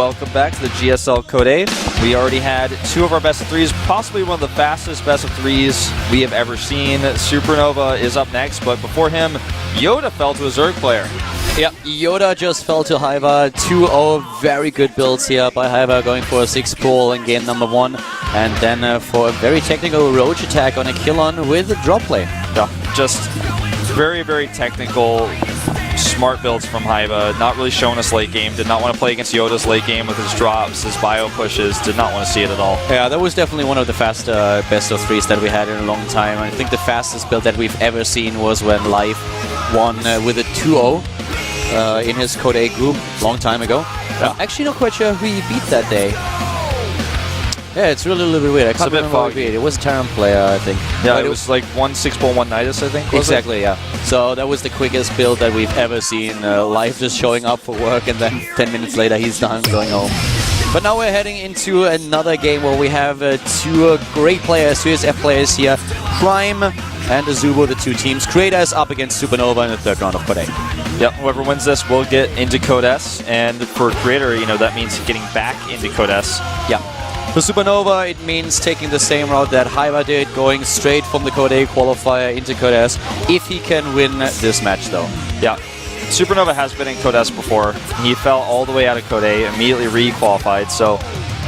Welcome back to the GSL Code 8. We already had two of our best of threes, possibly one of the fastest best of threes we have ever seen. SuperNova is up next, but before him, Yoda fell to a Zerg player. Yeah, Yoda just fell to Hyva. 2-0, very good builds here by Hyva, going for a 6-pull in game number 1. And then for a very technical roach attack on a kill-on with a drop play. Yeah, just very, very technical, smart builds from Hyva. Not really showing us late game. Did not want to play against Yoda's late game with his drops, his bio pushes. Did not want to see it at all. Yeah, that was definitely one of the fast best of threes that we had in a long time. I think the fastest build that we've ever seen was when Live won with a 2-0 in his Code 8 group long time ago. Yeah. Actually, not quite sure who he beat that day. Yeah, it's really a little bit weird. I can't remember who he beat. It was a Terran player, I think. Yeah, but it was like 1 6-pull, 1 Nidus, I think. Exactly, yeah. So that was the quickest build that we've ever seen. Live just showing up for work, and then 10 minutes later he's done going home. But now we're heading into another game where we have two great players, CSF players here. Prime and Azubo, the two teams. Creator is up against SuperNova in the third round of Code 8. Yep, whoever wins this will get into Code S, and for Creator, you know, that means getting back into Code S. Yeah. For SuperNova, it means taking the same route that Hyva did, going straight from the Code A qualifier into Code S, if he can win this match, though. Yeah. SuperNova has been in Code S before. He fell all the way out of Code A, immediately re-qualified, so,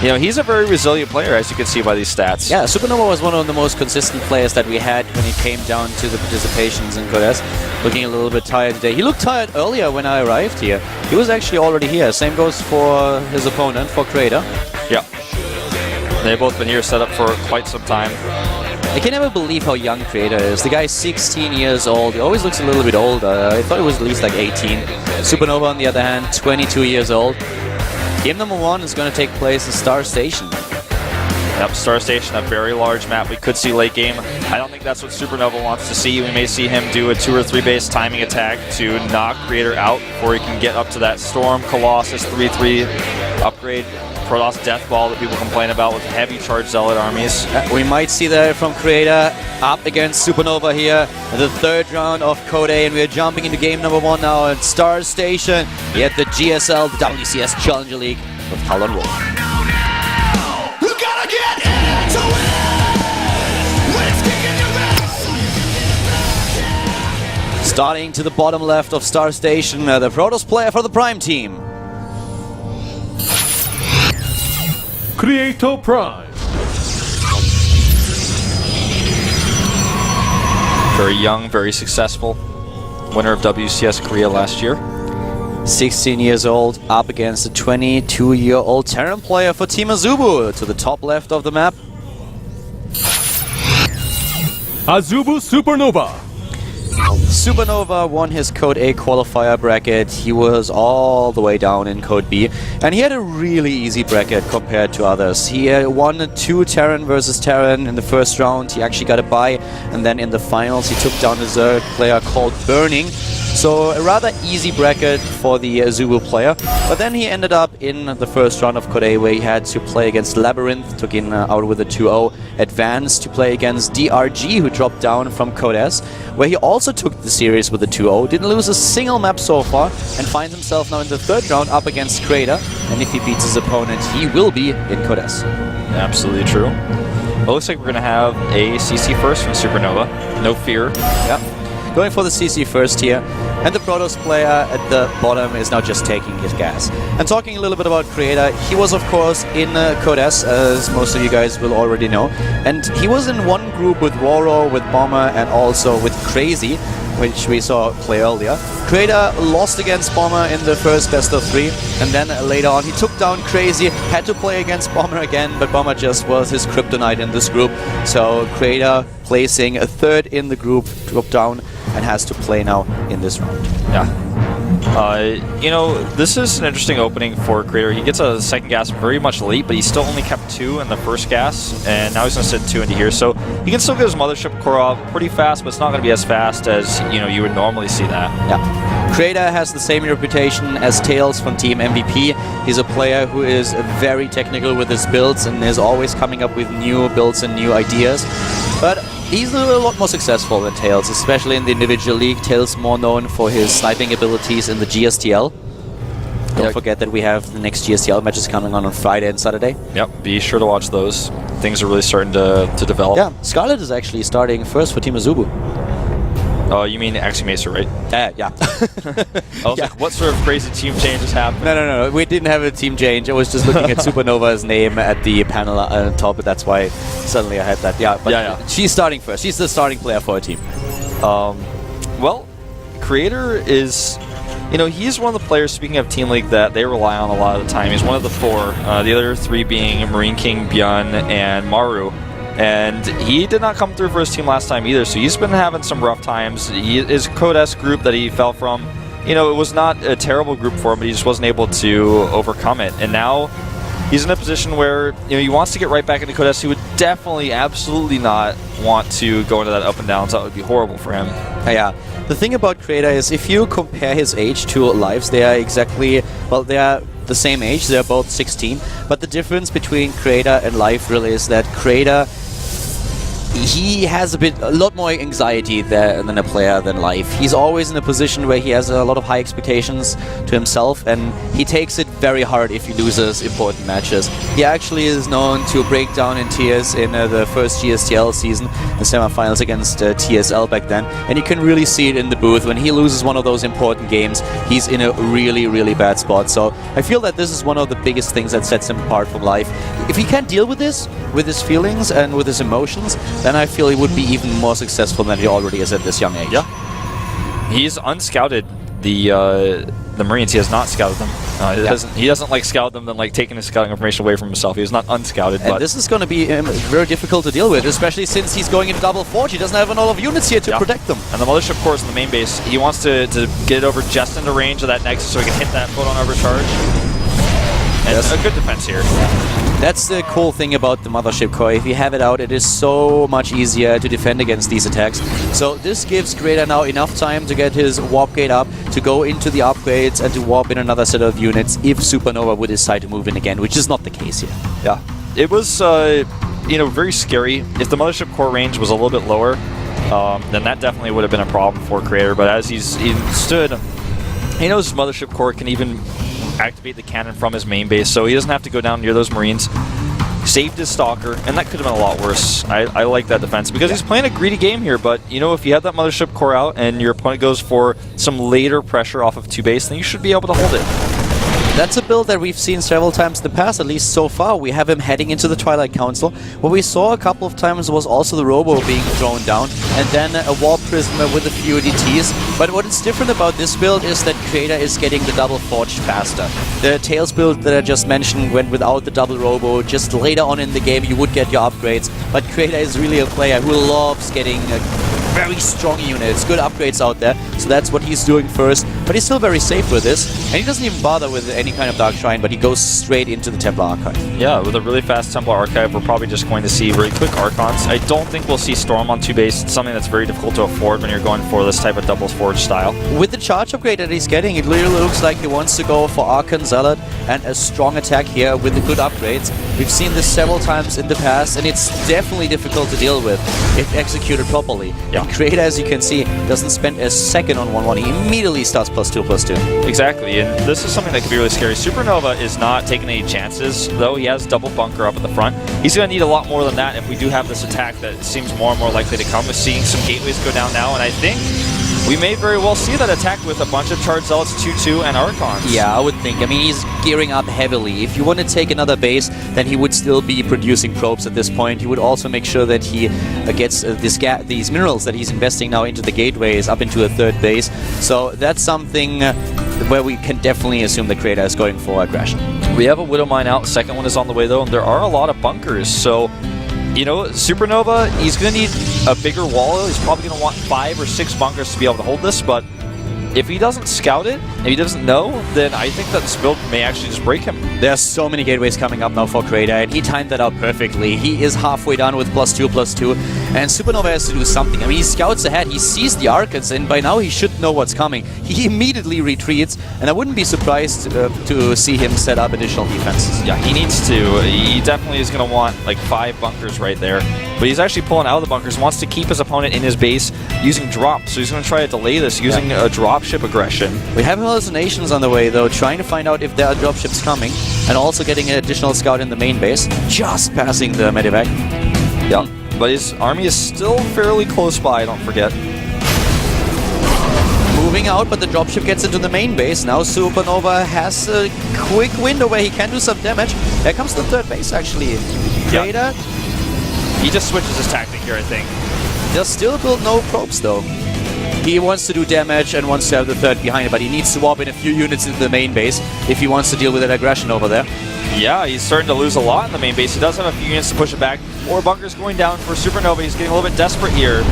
you know, he's a very resilient player, as you can see by these stats. Yeah, SuperNova was one of the most consistent players that we had when he came down to the participations in Code S. Looking a little bit tired today. He looked tired earlier when I arrived here. He was actually already here. Same goes for his opponent, for Creator. Yeah. They've both been here set up for quite some time. I can never believe how young Creator is. The guy's 16 years old. He always looks a little bit older. I thought he was at least like 18. SuperNova, on the other hand, 22 years old. Game number 1 is going to take place in Star Station. Yep, Star Station, a very large map. We could see late game. I don't think that's what SuperNova wants to see. We may see him do a 2 or 3 base timing attack to knock Creator out before he can get up to that Storm, Colossus 3-3 upgrade. Protoss Death Ball that people complain about with heavy charged Zealot armies. We might see that from Creator up against SuperNova here in the third round of Code A, and we're jumping into game number 1 now at Star Station. We have the GSL, the WCS Challenger League with Talon Wolf. Starting to the bottom left of Star Station, the Protoss player for the Prime team. Creator Prime. Very young, very successful. Winner of WCS Korea last year. 16 years old, up against a 22-year-old Terran player for Team Azubu to the top left of the map. Azubu SuperNova. SuperNova won his Code A qualifier bracket. He was all the way down in Code B, and he had a really easy bracket compared to others. He won 2 Terran versus Terran in the first round. He actually got a bye, and then in the finals he took down a Zerg player called Burning. So a rather easy bracket for the Azubu player. But then he ended up in the first round of Code A, where he had to play against Labyrinth, took in out with a 2-0, advanced to play against DRG, who dropped down from Code S, where he also took the series with a 2-0, didn't lose a single map so far, and finds himself now in the third round up against Creator. And if he beats his opponent, he will be in Code S. Absolutely true. Well, it looks like we're going to have a CC first from SuperNova. No fear. Yeah. Going for the CC first here, and the Protoss player at the bottom is now just taking his gas. And talking a little bit about Creator, he was of course in Code S, as most of you guys will already know, and he was in one group with Roro, with Bomber, and also with Crazy, which we saw play earlier. Creator lost against Bomber in the first best of 3, and then later on he took down Crazy, had to play against Bomber again, but Bomber just was his kryptonite in this group. So Creator placing a third in the group, dropped down, and has to play now in this round. Yeah. You know, this is an interesting opening for Creator. He gets a second gas very much late, but he still only kept 2 in the first gas, and now he's going to sit 2 into here. So he can still get his Mothership core off pretty fast, but it's not going to be as fast as, you know, you would normally see that. Yeah. Creator has the same reputation as Tails from Team MVP. He's a player who is very technical with his builds and is always coming up with new builds and new ideas. But he's a lot more successful than Tails, especially in the individual league. Tails more known for his sniping abilities in the GSTL. Don't forget that we have the next GSL matches coming on Friday and Saturday. Yep, be sure to watch those. Things are really starting to develop. Yeah, Scarlet is actually starting first for Team Azubu. Oh, you mean Axie Mesa, right? Yeah. I was like, what sort of crazy team changes happened? No. We didn't have a team change. I was just looking at SuperNova's name at the panel on top, and that's why suddenly I had that. Yeah, but she's starting first. She's the starting player for a team. Well, Creator is... You know, he's one of the players, speaking of Team League, that they rely on a lot of the time. He's one of the 4, the other 3 being Marine King, Byun, and Maru. And he did not come through for his team last time either, so he's been having some rough times. His Code S group that he fell from, you know, it was not a terrible group for him, but he just wasn't able to overcome it. And now he's in a position where, you know, he wants to get right back into Code S. He would definitely, absolutely not want to go into that up and downs. That would be horrible for him. Yeah. The thing about Creator is, if you compare his age to Lives, they are exactly, well, they are the same age. They're both 16. But the difference between Creator and Live really is that Creator, he has a lot more anxiety there than a player than Live. He's always in a position where he has a lot of high expectations to himself, and he takes it very hard if he loses important matches. He actually is known to break down in tears in the first GSTL season, the semifinals against TSL back then, and you can really see it in the booth. When he loses one of those important games, he's in a really, really bad spot. So I feel that this is one of the biggest things that sets him apart from Live. If he can't deal with this, with his feelings and with his emotions, then I feel he would be even more successful than he already is at this young age. Yeah. He's unscouted the Marines. He has not scouted them. He doesn't like scout them than like taking his scouting information away from himself. He is not unscouted. And this is going to be very difficult to deal with, especially since he's going into double forge. He doesn't have a lot of units here to protect them. And the Mothership Core is in the main base. He wants to get it over just into range of that Nexus so he can hit that photon overcharge. And a good defense here. That's the cool thing about the Mothership Core. If you have it out, it is so much easier to defend against these attacks. So this gives Creator now enough time to get his warp gate up, to go into the upgrades, and to warp in another set of units if SuperNova would decide to move in again, which is not the case here. Yeah. It was, you know, very scary. If the Mothership Core range was a little bit lower, then that definitely would have been a problem for Creator. But as he stood, he knows his Mothership Core can even activate the cannon from his main base, so he doesn't have to go down near those Marines. Saved his Stalker, and that could have been a lot worse. I like that defense, because he's playing a greedy game here, but, you know, if you have that Mothership Core out and your opponent goes for some later pressure off of 2 base, then you should be able to hold it. That's a build that we've seen several times in the past, at least so far. We have him heading into the Twilight Council. What we saw a couple of times was also the Robo being thrown down, and then a Warp Prism with a few DTs. But what is different about this build is that Creator is getting the double forge faster. The Tails build that I just mentioned went without the double Robo. Just later on in the game you would get your upgrades, but Creator is really a player who loves getting very strong units, good upgrades out there, so that's what he's doing first. But he's still very safe with this, and he doesn't even bother with any kind of Dark Shrine, but he goes straight into the Templar Archive. Yeah, with a really fast Templar Archive, we're probably just going to see very quick Archons. I don't think we'll see Storm on 2 base. It's something that's very difficult to afford when you're going for this type of double forge style. With the charge upgrade that he's getting, it literally looks like he wants to go for Archon Zealot and a strong attack here with the good upgrades. We've seen this several times in the past, and it's definitely difficult to deal with if executed properly. Yeah. And Creator, as you can see, doesn't spend a second on 1-1. He immediately starts +2/+2. Exactly, and this is something that could be really scary. SuperNova is not taking any chances, though. He has double bunker up at the front. He's going to need a lot more than that if we do have this attack that seems more and more likely to come. We're seeing some gateways go down now, and I think we may very well see that attack with a bunch of Charged Zealots, 2-2, and Archons. Yeah, I would think. I mean, he's gearing up heavily. If you want to take another base, then he would still be producing probes at this point. He would also make sure that he gets these minerals that he's investing now into the gateways up into a 3rd base. So that's something where we can definitely assume the Creator is going for aggression. We have a Widow Mine out. 2nd one is on the way, though, and there are a lot of bunkers. So, you know, SuperNova, he's going to need a bigger wall. He's probably going to want 5 or 6 bunkers to be able to hold this, but if he doesn't scout it, if he doesn't know, then I think that this build may actually just break him. There's so many gateways coming up now for Creator, and he timed that out perfectly. He is halfway done with +2/+2, And SuperNova has to do something. I mean, he scouts ahead, he sees the Arcans, and by now he should know what's coming. He immediately retreats, and I wouldn't be surprised to see him set up additional defenses. Yeah, he needs to. He definitely is going to want like 5 bunkers right there. But he's actually pulling out of the bunkers, wants to keep his opponent in his base using drops. So he's going to try to delay this using a dropship aggression. We have hallucinations on the way though, trying to find out if there are dropships coming, and also getting an additional scout in the main base, just passing the medevac. Yeah, but his army is still fairly close by, don't forget. Moving out, but the dropship gets into the main base. Now SuperNova has a quick window where he can do some damage. Here comes the third base actually. Trader. He just switches his tactic here, I think. They'll still build no probes though. He wants to do damage and wants to have the third behind it, but he needs to swap in a few units into the main base if he wants to deal with that aggression over there. Yeah, he's starting to lose a lot in the main base. He does have a few units to push it back. 4 bunkers going down for SuperNova. He's getting a little bit desperate here.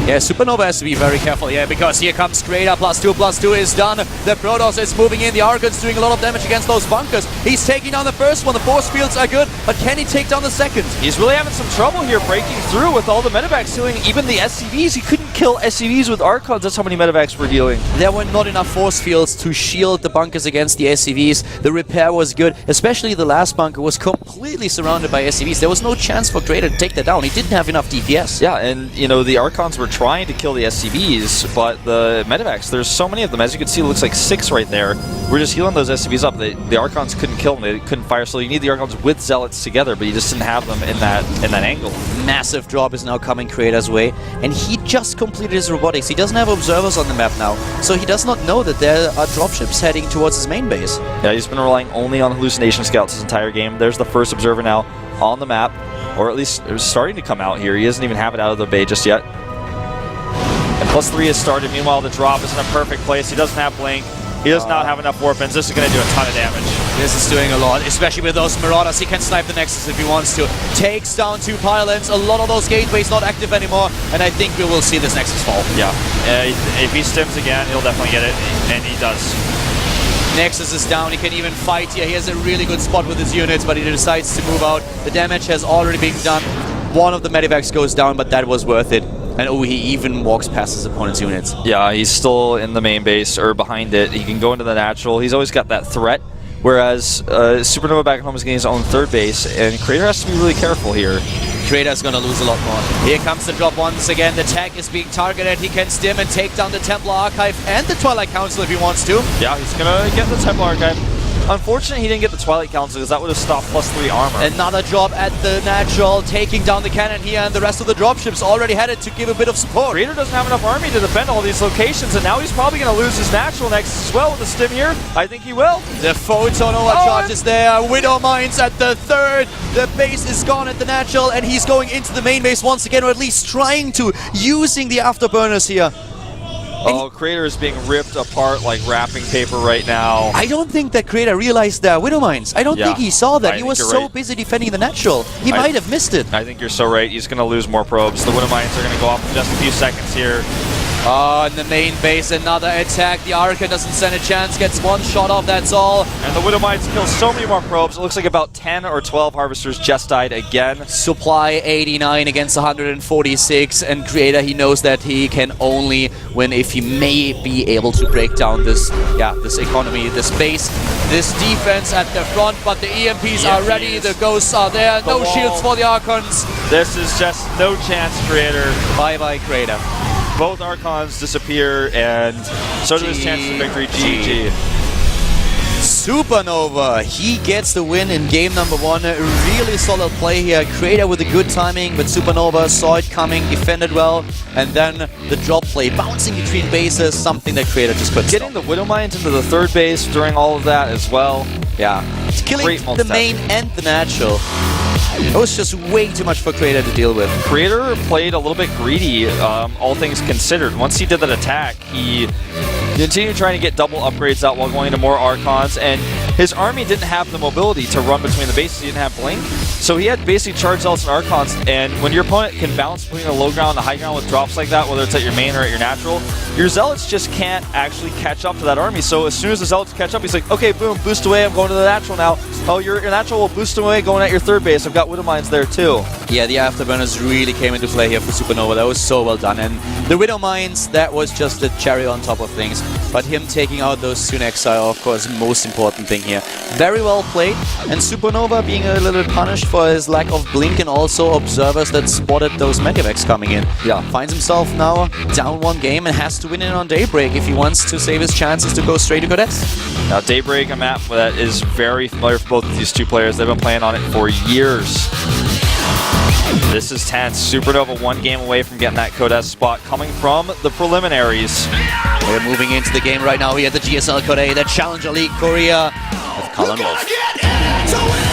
Yeah, SuperNova has to be very careful here, because here comes Creator, +2/+2 is done. The Protoss is moving in, the Argon's doing a lot of damage against those bunkers. He's taking down the first one, the force fields are good, but can he take down the second? He's really having some trouble here breaking through with all the medevacs dealing, even the SCVs. He couldn't kill SCVs with Archons, that's how many medevacs were dealing. There were not enough force fields to shield the bunkers against the SCVs. The repair was good, especially the last bunker was completely surrounded by SCVs. There was no chance for Creator to take that down. He didn't have enough DPS. Yeah, and you know, the Archons were trying to kill the SCVs, but the medevacs, there's so many of them. As you can see, it looks like 6 right there. We're just healing those SCVs up. The Archons couldn't kill them, they couldn't fire, so you need the Archons with Zealots together, but you just didn't have them in that angle. Massive drop is now coming Creator's way, and he just completed his robotics. He doesn't have observers on the map now, so he does not know that there are dropships heading towards his main base. Yeah, he's been relying only on hallucination scouts his entire game. There's the first observer now on the map, or at least it was starting to come out here. He doesn't even have it out of the bay just yet. And +3 has started. Meanwhile, the drop is in a perfect place. He doesn't have blink. He does not have enough warpins. This is going to do a ton of damage. This is doing a lot, especially with those Marauders. He can snipe the Nexus if he wants to. Takes down 2 pylons. A lot of those gateways not active anymore, and I think we will see this Nexus fall. Yeah. If he stims again, he'll definitely get it, and he does. Nexus is down. He can even fight here. He has a really good spot with his units, but he decides to move out. The damage has already been done. One of the medevacs goes down, but that was worth it. And oh, he even walks past his opponent's units. Yeah, he's still in the main base, or behind it. He can go into the natural. He's always got that threat. Whereas SuperNova back at home is getting his own third base, and Creator has to be really careful here. Creator's gonna lose a lot more. Here comes the drop once again. The tag is being targeted. He can stim and take down the Templar Archive and the Twilight Council if he wants to. Yeah, he's gonna get the Templar Archive. Unfortunately, he didn't get the Twilight Council because that would have stopped +3 armor. Another drop at the natural, taking down the cannon here, and the rest of the dropships already headed to give a bit of support. Creator doesn't have enough army to defend all these locations, and now he's probably going to lose his natural next as well with the stim here. I think he will. The Photon overcharge is there. Widow Mines at the third. The base is gone at the natural, and he's going into the main base once again, or at least trying to, using the afterburners here. Oh, Creator is being ripped apart like wrapping paper right now. I don't think that Creator realized the Widow Mines. I don't think he saw that. He was so busy defending the natural. He might have missed it. I think you're so right. He's going to lose more probes. The Widow Mines are going to go off in just a few seconds here. In the main base, another attack. The Arca doesn't stand a chance, gets one shot off, that's all. And the Widow Mines kill so many more probes. It looks like about 10 or 12 Harvesters just died again. Supply 89 against 146, and Creator, he knows that he can only win if he may be able to break down this economy, this base, this defense at the front, but the EMPs are ready, the ghosts are there, no shields for the Archons. This is just no chance, Creator. Bye-bye, Creator. Both Archons disappear, and so do his chances of victory. GG. SuperNova, he gets the win in game number 1. A really solid play here. Creator with a good timing, but SuperNova saw it coming, defended well, and then the drop play, bouncing between bases, something that Creator just couldn't Getting the Widow Mines into the third base during all of that as well. Yeah. It's killing the main and the natural. It was just way too much for Creator to deal with. Creator played a little bit greedy, all things considered. Once he did that attack, he Continue trying to get double upgrades out while going into more Archons, and his army didn't have the mobility to run between the bases. He didn't have Blink, so he had basically charge Zealots and Archons, and when your opponent can bounce between the low ground and the high ground with drops like that, whether it's at your main or at your natural, your Zealots just can't actually catch up to that army. So as soon as the Zealots catch up, he's like, okay, boom, boost away, I'm going to the natural now. Oh, your natural will boost away going at your third base. I've got Widow Mines there too. Yeah, the Afterburners really came into play here for SuperNova. That was so well done. And the Widow Mines, that was just the cherry on top of things. But him taking out those Soon Exile, of course, most important thing here. Very well played. And SuperNova being a little bit punished for his lack of Blink and also observers that spotted those Medivacs coming in. Yeah. Finds himself now down one game and has to win it on Daybreak if he wants to save his chances to go straight to Cadets. Now, Daybreak, a map that is very familiar for both of these two players. They've been playing on it for years. This is tense. SuperNova one game away from getting that Code S spot coming from the preliminaries. We're moving into the game right now here at the GSL Korea, the Challenger League Korea with Colin Wolf.